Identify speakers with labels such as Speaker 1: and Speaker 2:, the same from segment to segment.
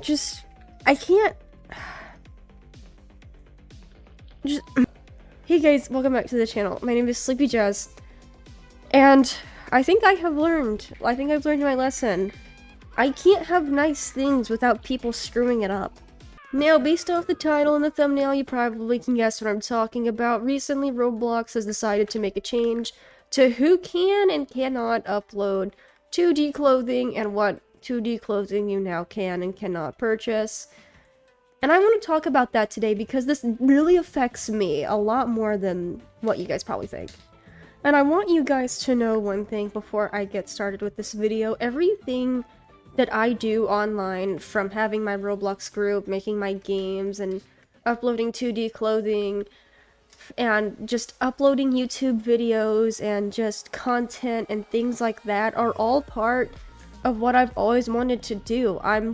Speaker 1: just, I can't, just, hey guys, welcome back to the channel. My name is Sleepy Jazz, and I think I've learned my lesson. I can't have nice things without people screwing it up. Now, based off the title and the thumbnail, you probably can guess what I'm talking about. Recently, Roblox has decided to make a change to who can and cannot upload 2D clothing and what 2D clothing you now can and cannot purchase. And I want to talk about that today because this really affects me a lot more than what you guys probably think. And I want you guys to know one thing before I get started with this video. Everything that I do online, from having my Roblox group, making my games, and uploading 2D clothing, and just uploading YouTube videos, and just content and things like that, are all part of what I've always wanted to do. I'm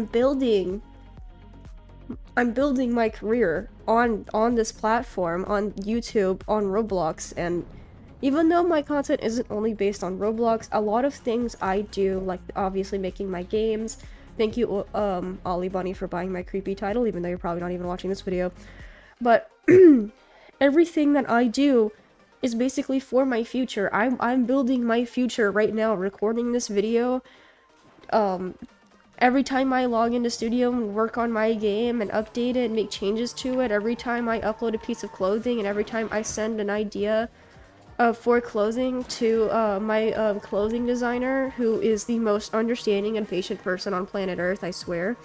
Speaker 1: building my career on this platform, on YouTube, on Roblox, and even though my content isn't only based on Roblox, a lot of things I do, like obviously making my games. Thank you, Ollie Bunny, for buying my creepy title, even though you're probably not even watching this video. But everything that I do is basically for my future. I'm building my future right now, recording this video. Every time I log into Studio and work on my game and update it and make changes to it, every time I upload a piece of clothing, and every time I send an idea for clothing to my clothing designer, who is the most understanding and patient person on planet Earth, I swear.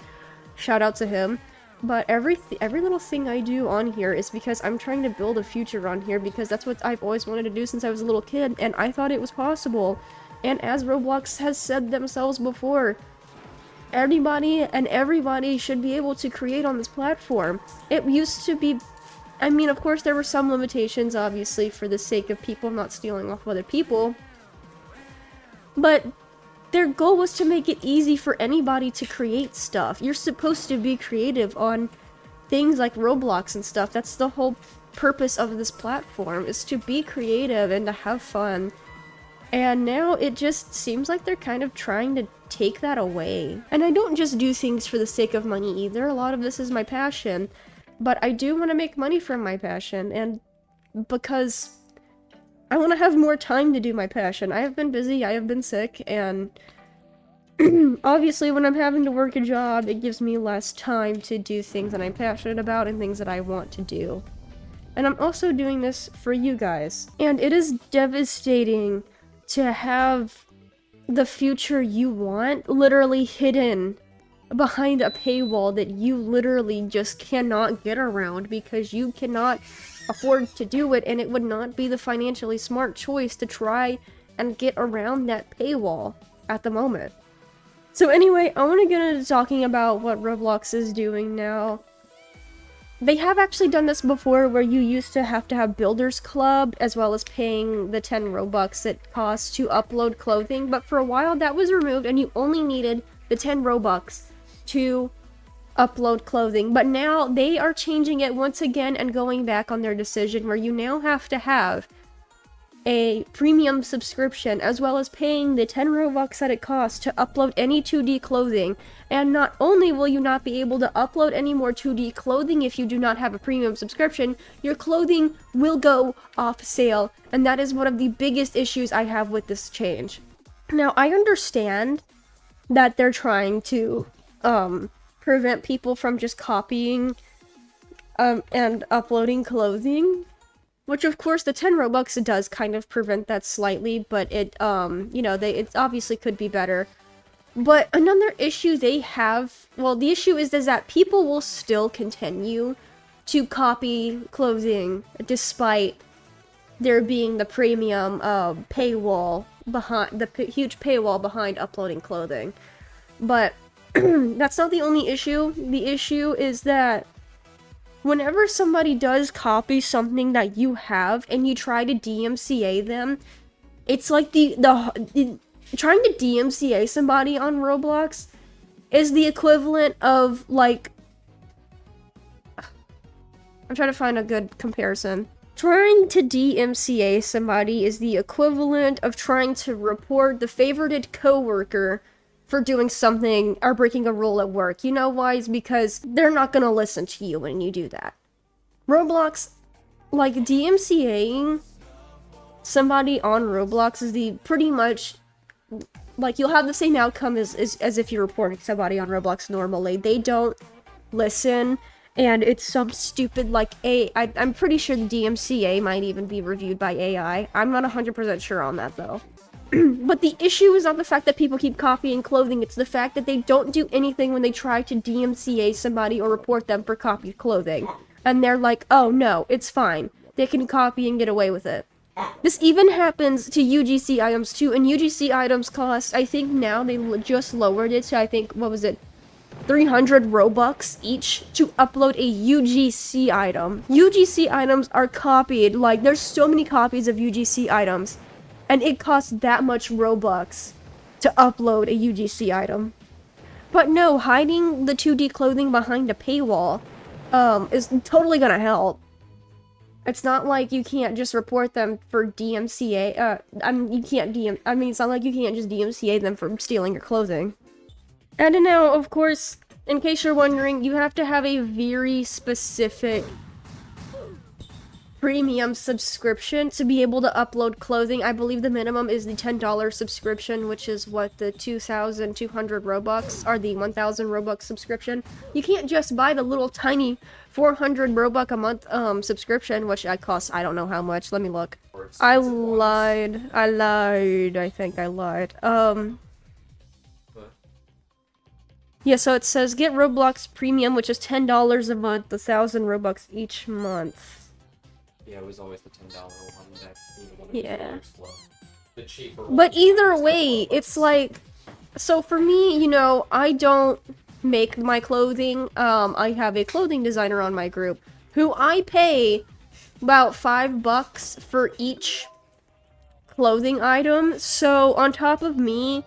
Speaker 1: Shout out to him. But every little thing I do on here is because I'm trying to build a future on here, because that's what I've always wanted to do since I was a little kid, and I thought it was possible. And as Roblox has said themselves before, anybody and everybody should be able to create on this platform. It used to be, I mean, of course there were some limitations, obviously, for the sake of people not stealing off other people, but their goal was to make it easy for anybody to create stuff. You're supposed to be creative on things like Roblox and stuff. That's the whole purpose of this platform, is to be creative and to have fun. And now it just seems like they're kind of trying to take that away. And I don't just do things for the sake of money either. A lot of this is my passion. But I do want to make money from my passion, and because I want to have more time to do my passion. I have been busy, I have been sick, and obviously when I'm having to work a job, it gives me less time to do things that I'm passionate about and things that I want to do. And I'm also doing this for you guys. And it is devastating to have the future you want literally hidden behind a paywall that you literally just cannot get around because you cannot afford to do it, and it would not be the financially smart choice to try and get around that paywall at the moment. So anyway, I want to get into talking about what Roblox is doing now. They have actually done this before, where you used to have Builders Club, as well as paying the 10 Robux it costs to upload clothing, but for a while that was removed and you only needed the 10 Robux to upload clothing. But now they are changing it once again and going back on their decision, where you now have to have a premium subscription, as well as paying the 10 Robux that it costs to upload any 2D clothing. And not only will you not be able to upload any more 2D clothing if you do not have a premium subscription, your clothing will go off sale. And that is one of the biggest issues I have with this change. Now, I understand that they're trying to prevent people from just copying and uploading clothing, which of course the 10 Robux does kind of prevent that slightly, but it you know, it obviously could be better. But another issue they have, well, the issue is that people will still continue to copy clothing despite there being the premium paywall behind, the huge paywall behind uploading clothing. But that's not the only issue. The issue is that whenever somebody does copy something that you have and you try to DMCA them, it's like the trying to DMCA somebody on Roblox is the equivalent of, like, I'm trying to find a good comparison. Trying to DMCA somebody is the equivalent of trying to report the favorited coworker for doing something or breaking a rule at work. You know why? It's because they're not gonna listen to you when you do that. Roblox, like, DMCAing somebody on Roblox is the pretty much, like, you'll have the same outcome as if you're reporting somebody on Roblox normally. They don't listen, and it's some stupid, like, I'm pretty sure the DMCA might even be reviewed by AI. I'm not 100% sure on that, though. But the issue is not the fact that people keep copying clothing, it's the fact that they don't do anything when they try to DMCA somebody or report them for copied clothing. And they're like, oh no, it's fine. They can copy and get away with it. This even happens to UGC items too, and UGC items cost, I think now they just lowered it to, I think, what was it, 300 Robux each to upload a UGC item. UGC items are copied, like, there's so many copies of UGC items, and it costs that much Robux to upload a UGC item. But no, hiding the 2D clothing behind a paywall is totally gonna help. It's not like you can't just report them for DMCA, it's not like you can't just DMCA them for stealing your clothing. And now, of course, in case you're wondering, you have to have a very specific premium subscription to be able to upload clothing. I believe the minimum is the $10 subscription, which is what, the 2,200 Robux, or the 1,000 Robux subscription. You can't just buy the little tiny 400 Robux a month subscription, which I cost, I don't know how much. Let me look. I lied. I think I lied. Yeah, so it says get Roblox Premium, which is $10 a month, 1,000 Robux each month.
Speaker 2: Yeah, it was always the $10 one that
Speaker 1: yeah.
Speaker 2: The cheaper
Speaker 1: but either way, it's like, so for me, you know, I don't make my clothing. I have a clothing designer on my group who I pay about $5 for each clothing item. So on top of me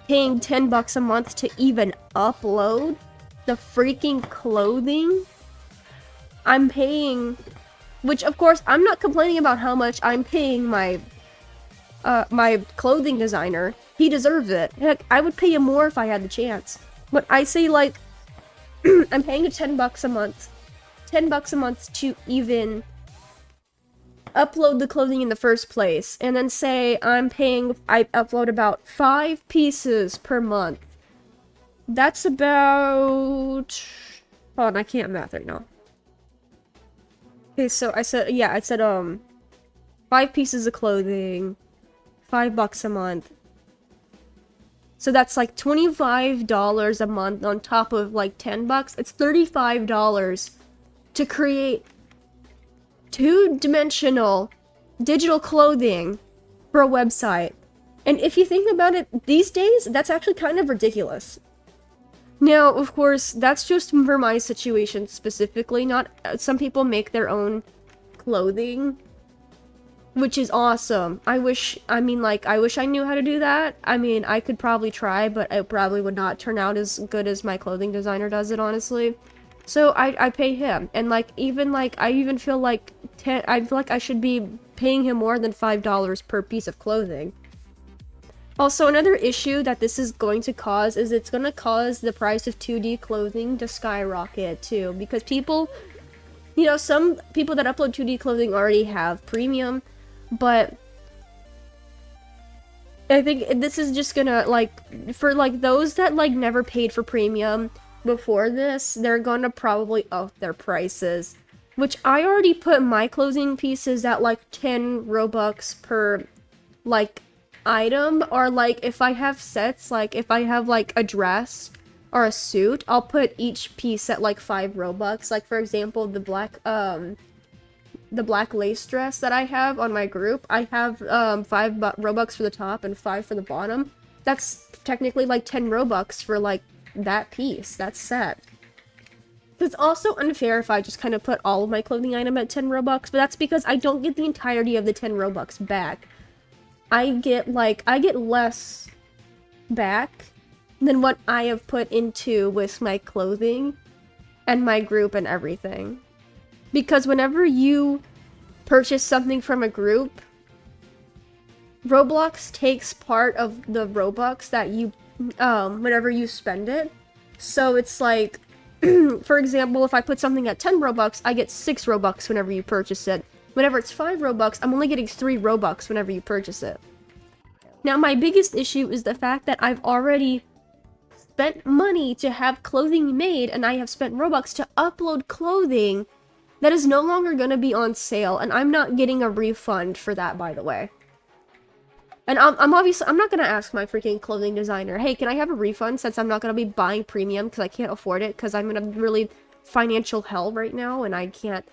Speaker 1: paying $10 a month to even upload the freaking clothing, I'm paying, which of course I'm not complaining about how much I'm paying my my clothing designer. He deserves it. Heck, I would pay him more if I had the chance. But I say, like, I'm paying $10 a month. $10 a month to even upload the clothing in the first place. And then say I upload about 5 pieces per month. That's about... Hold on, I can't math right now. Okay, so I said 5 pieces of clothing, $5 a month. So that's like $25 a month on top of like $10. It's $35 to create 2-dimensional digital clothing for a website. And if you think about it, these days, that's actually kind of ridiculous. Now, of course, that's just for my situation specifically. Not some people make their own clothing, which is awesome. I wish I knew how to do that. I mean, I could probably try, but it probably would not turn out as good as my clothing designer does it, honestly. So I pay him, and I feel like I should be paying him more than $5 per piece of clothing. Also, another issue that this is going to cause is it's going to cause the price of 2D clothing to skyrocket too, because people, you know, some people that upload 2D clothing already have premium, but I think this is just gonna, for those that never paid for premium before this, they're gonna probably up their prices, which I already put my clothing pieces at 10 Robux per item, or if I have sets, if I have a dress or a suit, I'll put each piece at 5 Robux. For example, the black lace dress that I have on my group, I have 5 Robux for the top and 5 for the bottom. That's technically 10 Robux for that piece, that set. It's also unfair if I just kind of put all of my clothing item at 10 Robux, but that's because I don't get the entirety of the 10 Robux back. I get less back than what I have put into with my clothing and my group and everything. Because whenever you purchase something from a group, Roblox takes part of the Robux that you whenever you spend it. So it's like, for example, if I put something at 10 Robux, I get 6 Robux whenever you purchase it. Whenever it's 5 Robux, I'm only getting 3 Robux whenever you purchase it. Now, my biggest issue is the fact that I've already spent money to have clothing made, and I have spent Robux to upload clothing that is no longer going to be on sale, and I'm not getting a refund for that, by the way. And I'm not going to ask my freaking clothing designer, hey, can I have a refund, since I'm not going to be buying premium because I can't afford it, because I'm in a really financial hell right now, and I can't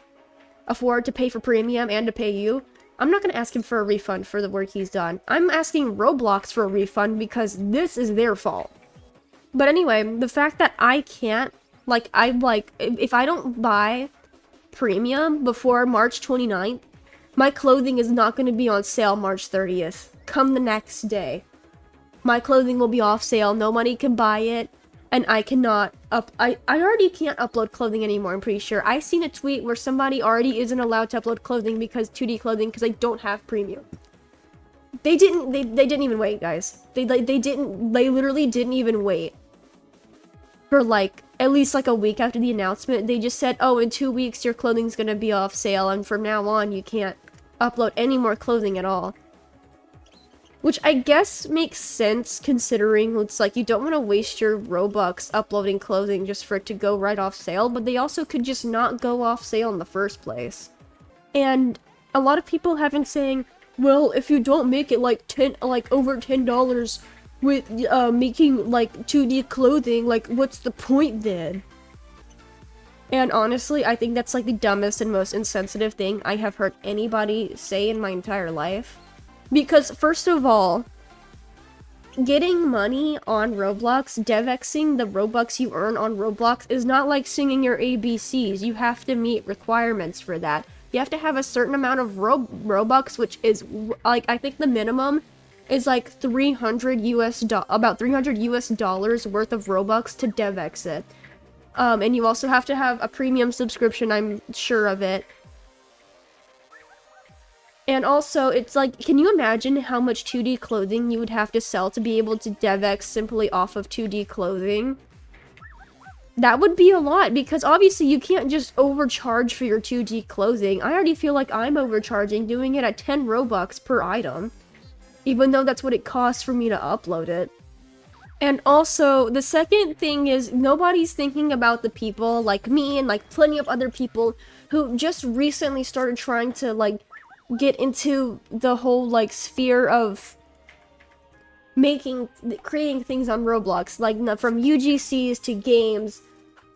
Speaker 1: afford to pay for premium and to pay you. I'm not going to ask him for a refund for the work he's done. I'm asking Roblox for a refund because this is their fault. But anyway, the fact that I can't, if I don't buy premium before March 29th, my clothing is not going to be on sale March 30th. Come the next day, my clothing will be off sale, nobody can buy it, and I cannot I already can't upload clothing anymore, I'm pretty sure. I seen a tweet where somebody already isn't allowed to upload clothing because 2D clothing because they don't have premium. They didn't even wait, guys. They literally didn't even wait for like at least like a week after the announcement. They just said, oh, in 2 weeks your clothing's gonna be off sale, and from now on you can't upload any more clothing at all. Which I guess makes sense, considering it's like you don't want to waste your Robux uploading clothing just for it to go right off sale, but they also could just not go off sale in the first place. And a lot of people have been saying, well, if you don't make it like over $10 with making like 2D clothing, like what's the point then? And honestly, I think that's like the dumbest and most insensitive thing I have heard anybody say in my entire life. Because, first of all, getting money on Roblox, DevXing the Robux you earn on Roblox, is not like singing your ABCs. You have to meet requirements for that. You have to have a certain amount of Robux, which is, like, I think the minimum is like about $300 US worth of Robux to DevX it. And you also have to have a premium subscription, I'm sure of it. And also, it's like, can you imagine how much 2D clothing you would have to sell to be able to DevX simply off of 2D clothing? That would be a lot, because obviously you can't just overcharge for your 2D clothing. I already feel like I'm overcharging doing it at 10 Robux per item, even though that's what it costs for me to upload it. And also, the second thing is, nobody's thinking about the people like me and like plenty of other people who just recently started trying to like get into the whole like sphere of creating things on Roblox, like from UGCs to games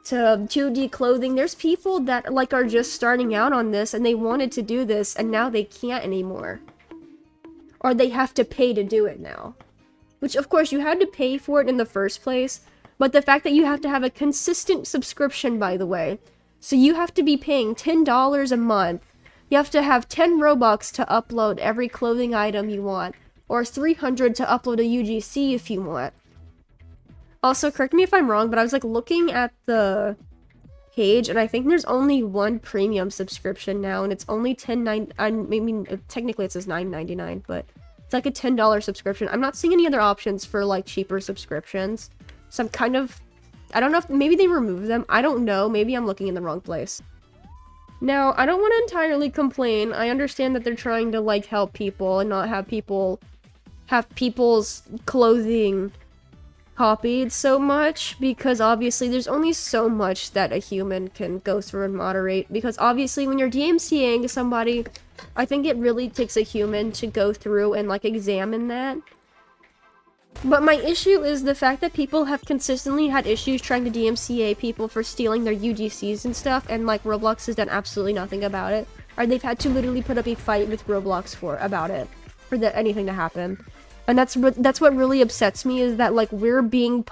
Speaker 1: to 2D clothing. There's people that like are just starting out on this and they wanted to do this and now they can't anymore, or they have to pay to do it now, which of course you had to pay for it in the first place, but the fact that you have to have a consistent subscription, by the way, so you have to be paying $10 a month. You have to have 10 Robux to upload every clothing item you want, or 300 to upload a UGC if you want. Also, correct me if I'm wrong, but I was like looking at the page, and I think there's only one premium subscription now, and it's only technically it says $9.99, but it's like a $10 subscription. I'm not seeing any other options for like cheaper subscriptions, so I'm kind of, I don't know if maybe they removed them. I don't know. Maybe I'm looking in the wrong place. Now, I don't want to entirely complain. I understand that they're trying to, like, help people and not have people have people's clothing copied so much, because obviously there's only so much that a human can go through and moderate, because obviously when you're DMCAing somebody, I think it really takes a human to go through and, like, examine that. But my issue is the fact that people have consistently had issues trying to DMCA people for stealing their UGCs and stuff, and like Roblox has done absolutely nothing about it. Or they've had to literally put up a fight with Roblox about it, for anything to happen. And that's what really upsets me, is that like we're being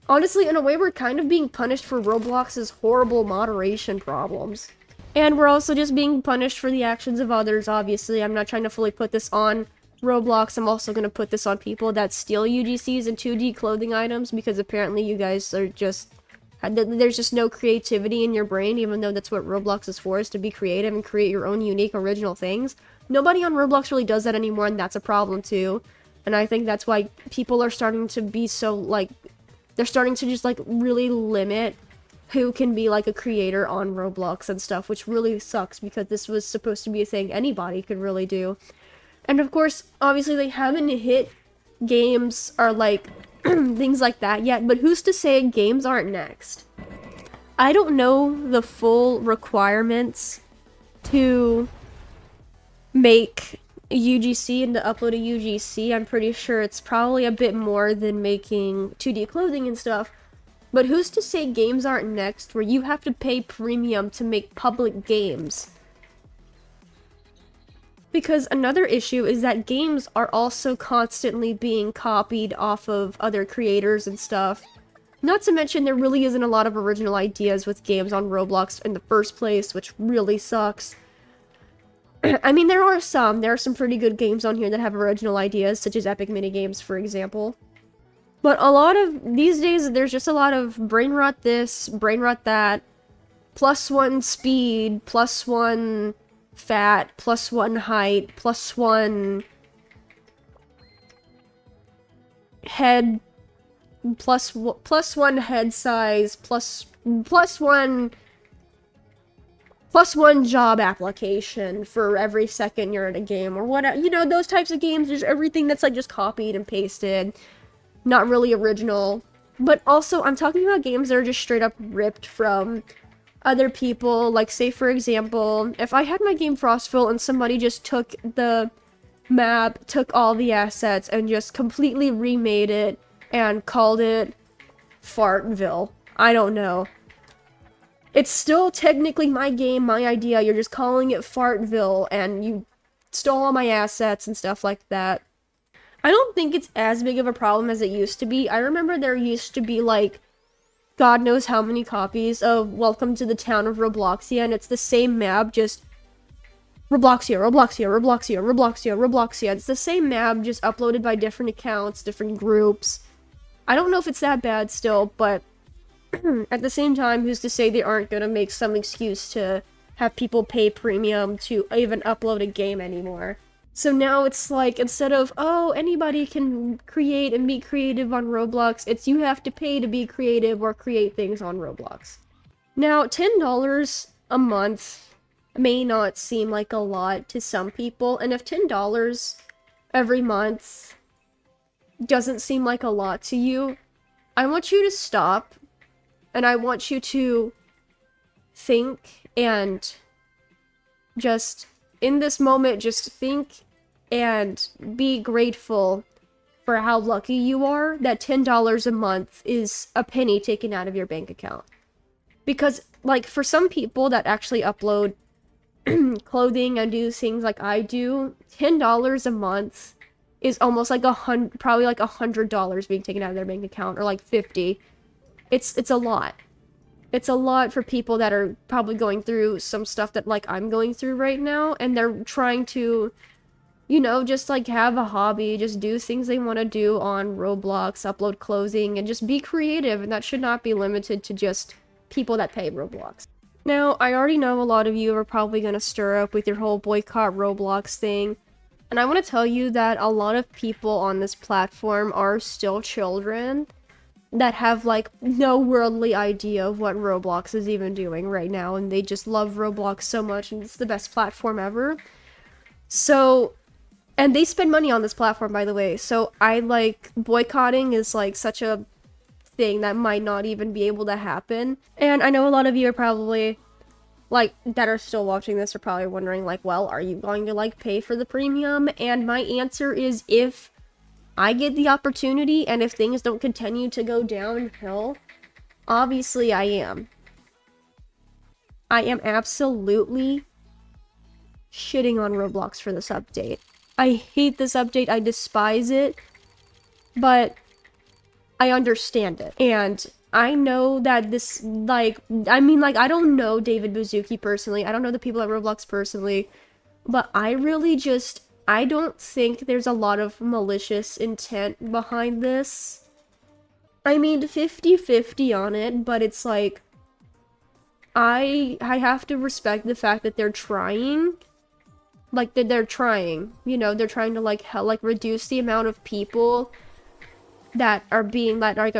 Speaker 1: honestly, in a way, we're kind of being punished for Roblox's horrible moderation problems. And we're also just being punished for the actions of others, obviously. I'm not trying to fully put this on Roblox. I'm also going to put this on people that steal UGCs and 2D clothing items, because apparently you guys are just, there's just no creativity in your brain, even though that's what Roblox is for, is to be creative and create your own unique original things. Nobody on Roblox really does that anymore, and that's a problem too. And I think that's why people are starting to be so, like, they're starting to just, like, really limit who can be, like, a creator on Roblox and stuff, which really sucks because this was supposed to be a thing anybody could really do. And of course, obviously they haven't hit games or, like, things like that yet, but who's to say games aren't next? I don't know the full requirements to make UGC and to upload a UGC. I'm pretty sure it's probably a bit more than making 2D clothing and stuff. But who's to say games aren't next where you have to pay premium to make public games? Because another issue is that games are also constantly being copied off of other creators and stuff. Not to mention there really isn't a lot of original ideas with games on Roblox in the first place, which really sucks. I mean, there are some. There are some pretty good games on here that have original ideas, such as Epic Minigames, for example. But a lot of, these days, there's just a lot of brain rot this, brain rot that, +1 speed, +1 fat, +1 height, +1 head, +1 head size, +1 job application for every second you're in a game, or whatever. You know, those types of games, there's everything that's like just copied and pasted. Not really original. But also, I'm talking about games that are just straight up ripped from other people. Like, say for example, if I had my game Frostville and somebody just took the map, took all the assets, and just completely remade it and called it Fartville. I don't know. It's still technically my game, my idea. You're just calling it Fartville, and you stole all my assets and stuff like that. I don't think it's as big of a problem as it used to be. I remember there used to be, like, God knows how many copies of Welcome to the Town of Robloxia, and it's the same map, just Robloxia, Robloxia, Robloxia, Robloxia, Robloxia. It's the same map, just uploaded by different accounts, different groups. I don't know if it's that bad still, but at the same time, who's to say they aren't gonna make some excuse to have people pay premium to even upload a game anymore? So now it's like, instead of, oh, anybody can create and be creative on Roblox, it's you have to pay to be creative or create things on Roblox. Now, $10 a month may not seem like a lot to some people, and if $10 every month doesn't seem like a lot to you, I want you to stop, and I want you to think and just, in this moment, just think and be grateful for how lucky you are that $10 a month is a penny taken out of your bank account. Because, like, for some people that actually upload clothing and do things like I do, $10 a month is almost like probably like $100 being taken out of their bank account, or like 50. It's a lot. It's a lot for people that are probably going through some stuff that, like, I'm going through right now, and they're trying to, you know, just, like, have a hobby, just do things they want to do on Roblox, upload clothing, and just be creative, and that should not be limited to just people that pay Roblox. Now, I already know a lot of you are probably going to stir up with your whole boycott Roblox thing, and I want to tell you that a lot of people on this platform are still children that have, like, no worldly idea of what Roblox is even doing right now, and they just love Roblox so much, and it's the best platform ever. So, and they spend money on this platform, by the way, so I, like, boycotting is, like, such a thing that might not even be able to happen. And I know a lot of you are probably, like, that are still watching this are probably wondering, like, well, are you going to, like, pay for the premium? And my answer is, if I get the opportunity, and if things don't continue to go downhill, obviously I am. I am absolutely shitting on Roblox for this update. I hate this update, I despise it, but I understand it. And I know that this, like, I mean, like, I don't know David Buzuki personally, I don't know the people at Roblox personally, but I really just, I don't think there's a lot of malicious intent behind this. I mean, 50-50 on it, but it's like, I have to respect the fact that they're trying, like they're trying, you know, they're trying to like reduce the amount of people that are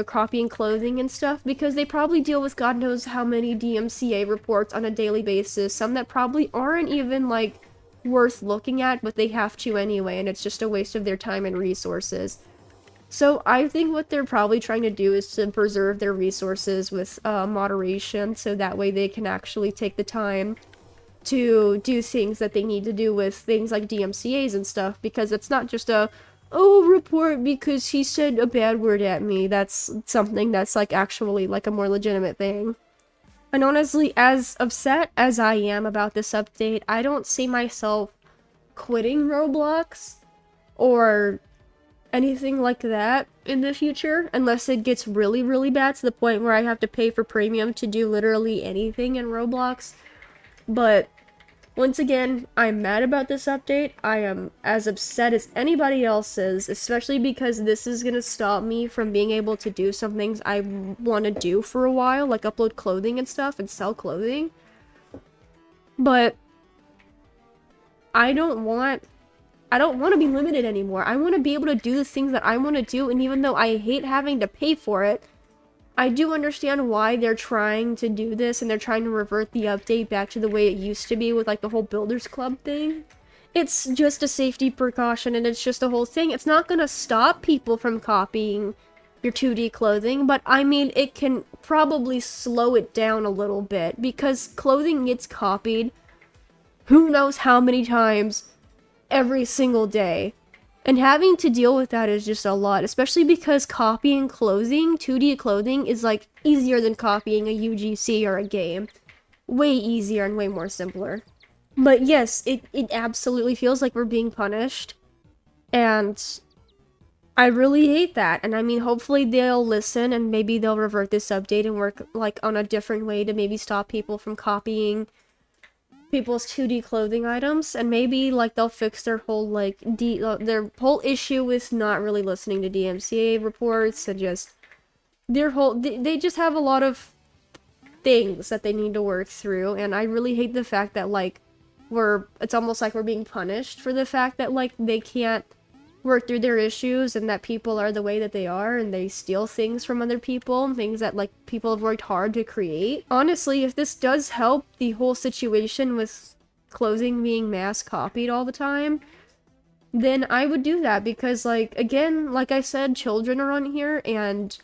Speaker 1: copying clothing and stuff, because they probably deal with God knows how many DMCA reports on a daily basis, some that probably aren't even like worth looking at, but they have to anyway, and it's just a waste of their time and resources. So I think what they're probably trying to do is to preserve their resources with moderation, so that way they can actually take the time to do things that they need to do with things like DMCAs and stuff, because it's not just a, oh, report because he said a bad word at me. That's something that's like actually like a more legitimate thing. And honestly, as upset as I am about this update, I don't see myself quitting Roblox or anything like that in the future, unless it gets really, really bad to the point where I have to pay for premium to do literally anything in Roblox. But once again, I'm mad about this update. I am as upset as anybody else is, especially because this is gonna stop me from being able to do some things I want to do for a while, like upload clothing and stuff and sell clothing. But I don't want to be limited anymore. I want to be able to do the things that I want to do, and even though I hate having to pay for it, I do understand why they're trying to do this, and they're trying to revert the update back to the way it used to be with like the whole Builders Club thing. It's just a safety precaution, and it's just a whole thing. It's not gonna stop people from copying your 2D clothing, but I mean, it can probably slow it down a little bit, because clothing gets copied who knows how many times every single day. And having to deal with that is just a lot, especially because copying clothing, 2D clothing, is like easier than copying a UGC or a game. Way easier and way more simpler. But yes, it absolutely feels like we're being punished. And I really hate that. And I mean, hopefully they'll listen and maybe they'll revert this update and work like on a different way to maybe stop people from copying people's 2D clothing items, and maybe like they'll fix their whole like their whole issue with not really listening to DMCA reports, and just their whole they just have a lot of things that they need to work through. And I really hate the fact that like it's almost like we're being punished for the fact that like they can't work through their issues, and that people are the way that they are, and they steal things from other people, things that like people have worked hard to create. Honestly, if this does help the whole situation with clothing being mass copied all the time, then I would do that, because like, again, like I said, children are on here and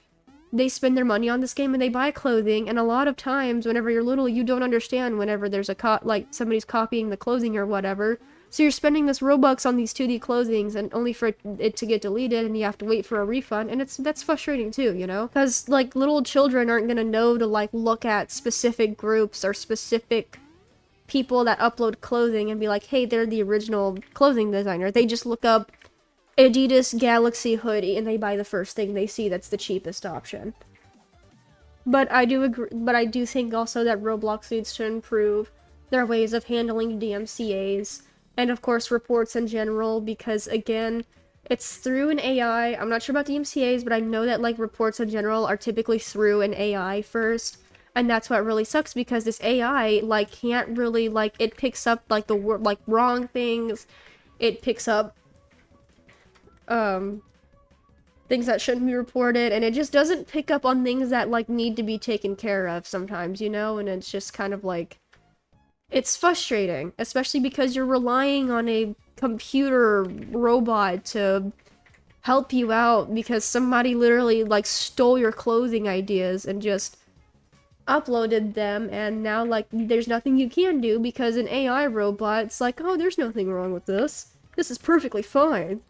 Speaker 1: they spend their money on this game and they buy clothing, and a lot of times whenever you're little, you don't understand whenever there's like somebody's copying the clothing or whatever. So you're spending this Robux on these 2D clothings, and only for it to get deleted, and you have to wait for a refund, and that's frustrating too, you know? Because, like, little children aren't gonna know to, like, look at specific groups or specific people that upload clothing and be like, hey, they're the original clothing designer. They just look up Adidas Galaxy hoodie, and they buy the first thing they see that's the cheapest option. But I do agree, but I do think also that Roblox needs to improve their ways of handling DMCAs, and of course reports in general, because again, it's through an AI. I'm not sure about DMCAs, but I know that like reports in general are typically through an AI first, and that's what really sucks, because this AI like can't really like, it picks up like the like wrong things, it picks up things that shouldn't be reported, and it just doesn't pick up on things that like need to be taken care of sometimes, you know? And it's just kind of like, it's frustrating, especially because you're relying on a computer robot to help you out, because somebody literally like stole your clothing ideas and just uploaded them, and now like there's nothing you can do because an AI robot's like, oh, there's nothing wrong with this. This is perfectly fine.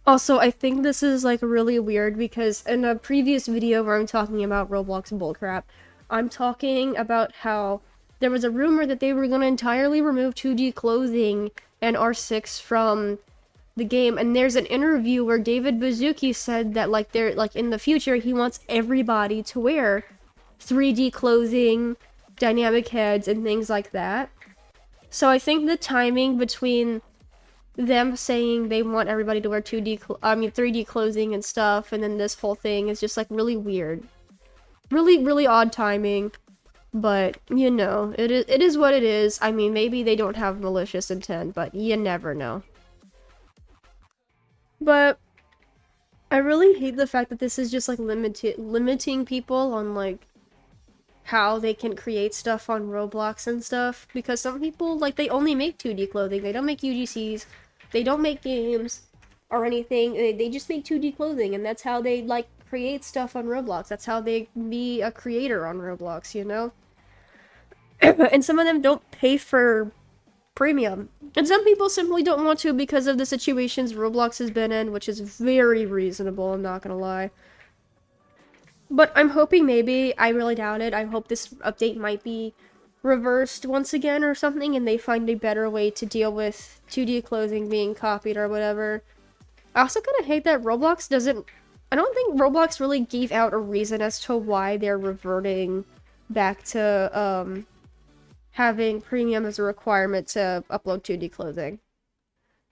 Speaker 1: Also, I think this is like really weird, because in a previous video where I'm talking about Roblox bullcrap, I'm talking about how there was a rumor that they were going to entirely remove 2D clothing and R6 from the game, and there's an interview where David Baszucki said that like they're like in the future he wants everybody to wear 3D clothing, dynamic heads, and things like that. So I think the timing between them saying they want everybody to wear 3D clothing and stuff, and then this whole thing is just like really weird. Really, really odd timing. But, you know, it is what it is. I mean, maybe they don't have malicious intent, but you never know. But I really hate the fact that this is just like limiting people on like how they can create stuff on Roblox and stuff, because some people like they only make 2D clothing. They don't make UGCs. They don't make games or anything. They just make 2D clothing, and that's how they like create stuff on Roblox. That's how they be a creator on Roblox, you know? And some of them don't pay for premium. And some people simply don't want to because of the situations Roblox has been in, which is very reasonable, I'm not gonna lie. But I'm hoping maybe, I really doubt it, I hope this update might be reversed once again or something, and they find a better way to deal with 2D clothing being copied or whatever. I also kind of hate that Roblox doesn't... I don't think Roblox really gave out a reason as to why they're reverting back to, having premium as a requirement to upload 2D clothing.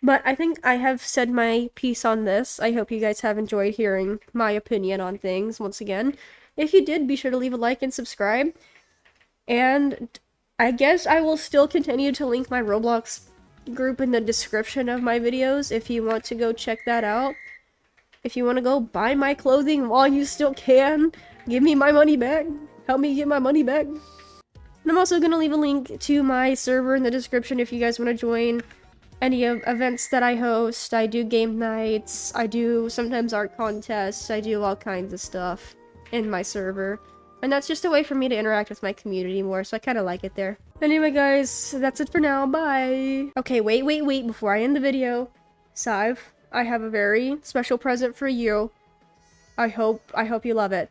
Speaker 1: But I think I have said my piece on this. I hope you guys have enjoyed hearing my opinion on things once again. If you did, be sure to leave a like and subscribe. And I guess I will still continue to link my Roblox group in the description of my videos if you want to go check that out. If you want to go buy my clothing while you still can, give me my money back. Help me get my money back. And I'm also going to leave a link to my server in the description if you guys want to join any events that I host. I do game nights, I do sometimes art contests, I do all kinds of stuff in my server. And that's just a way for me to interact with my community more, so I kind of like it there. Anyway guys, that's it for now, bye! Okay, wait, before I end the video. Sive, I have a very special present for you. I hope you love it.